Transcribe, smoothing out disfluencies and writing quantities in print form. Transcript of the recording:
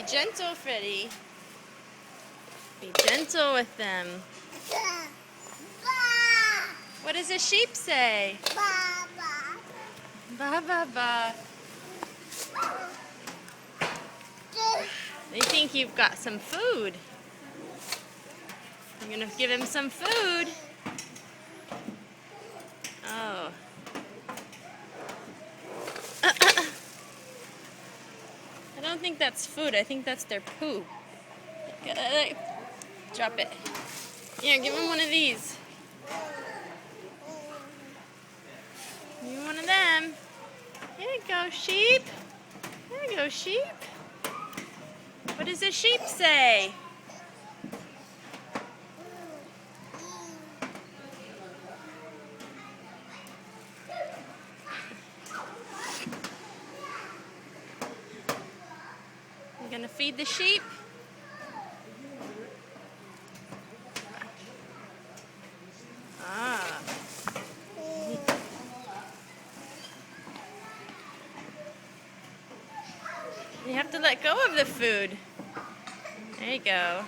Be gentle, Freddie. Be gentle with them. What does a sheep say? Ba ba ba. They think you've got some food. You're gonna give him some food. Oh. I don't think that's food. I think that's their poo. Drop it. Here, give him one of these. Give him one of them. Here you go, sheep. There you go, sheep. What does a sheep say? You gonna feed the sheep? Ah. You have to let go of the food. There you go.